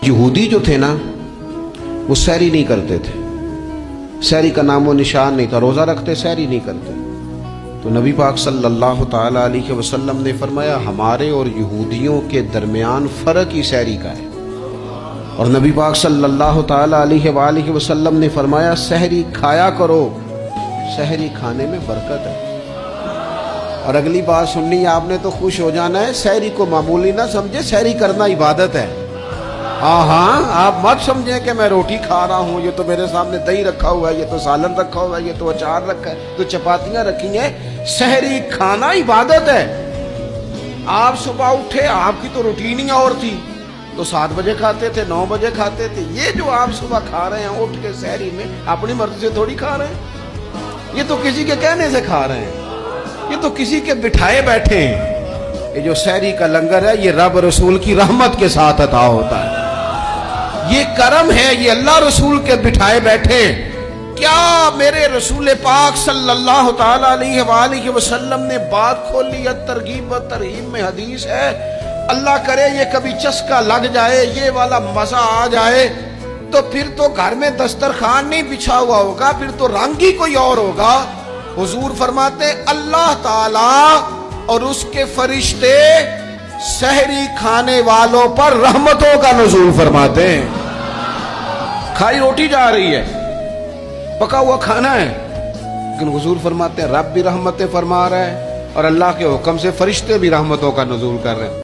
یہودی جو تھے نا وہ سحری نہیں کرتے تھے، سحری کا نام و نشان نہیں تھا، روزہ رکھتے سحری نہیں کرتے۔ تو نبی پاک صلی اللہ تعالی علیہ وسلم نے فرمایا ہمارے اور یہودیوں کے درمیان فرق ہی سحری کا ہے، اور نبی پاک صلی اللہ تعالی علیہ وآلہ وسلم نے فرمایا سحری کھایا کرو، سحری کھانے میں برکت ہے۔ اور اگلی بات سننی ہے آپ نے تو خوش ہو جانا ہے، سحری کو معمولی نہ سمجھے، سحری کرنا عبادت ہے۔ ہاں آپ مت سمجھیں کہ میں روٹی کھا رہا ہوں، یہ تو میرے سامنے دہی رکھا ہوا ہے، یہ تو سالن رکھا ہوا ہے، یہ تو اچار رکھا ہے، تو چپاتیاں رکھی ہیں۔ سحری کھانا عبادت ہے۔ آپ صبح اٹھے، آپ کی تو روٹین ہی اور تھی، تو 7 بجے کھاتے تھے، 9 بجے کھاتے تھے۔ یہ جو آپ صبح کھا رہے ہیں اٹھ کے سحری میں، اپنی مرضی سے تھوڑی کھا رہے ہیں، یہ تو کسی کے کہنے سے کھا رہے ہیں، یہ تو کسی کے بٹھائے بیٹھے ہیں۔ یہ جو سحری کا لنگر ہے یہ رب رسول کی رحمت کے ساتھ عطا ہوتا ہے، یہ کرم ہے، یہ اللہ رسول کے بٹھائے بیٹھے۔ کیا میرے رسول پاک صلی اللہ تعالی علیہ وآلہ وسلم نے بات کھولی ہے، ترغیب و ترہیب میں حدیث ہے، اللہ کرے یہ کبھی چسکا لگ جائے، یہ والا مزہ آ جائے، تو پھر تو گھر میں دسترخوان نہیں بچھا ہوا ہوگا، پھر تو رنگ ہی کوئی اور ہوگا۔ حضور فرماتے اللہ تعالی اور اس کے فرشتے سحری کھانے والوں پر رحمتوں کا نزول فرماتے ہیں۔ کھائی روٹی جا رہی ہے، پکا ہوا کھانا ہے، لیکن حضور فرماتے ہیں رب بھی رحمتیں فرما رہا ہے، اور اللہ کے حکم سے فرشتے بھی رحمتوں کا نزول کر رہے ہیں۔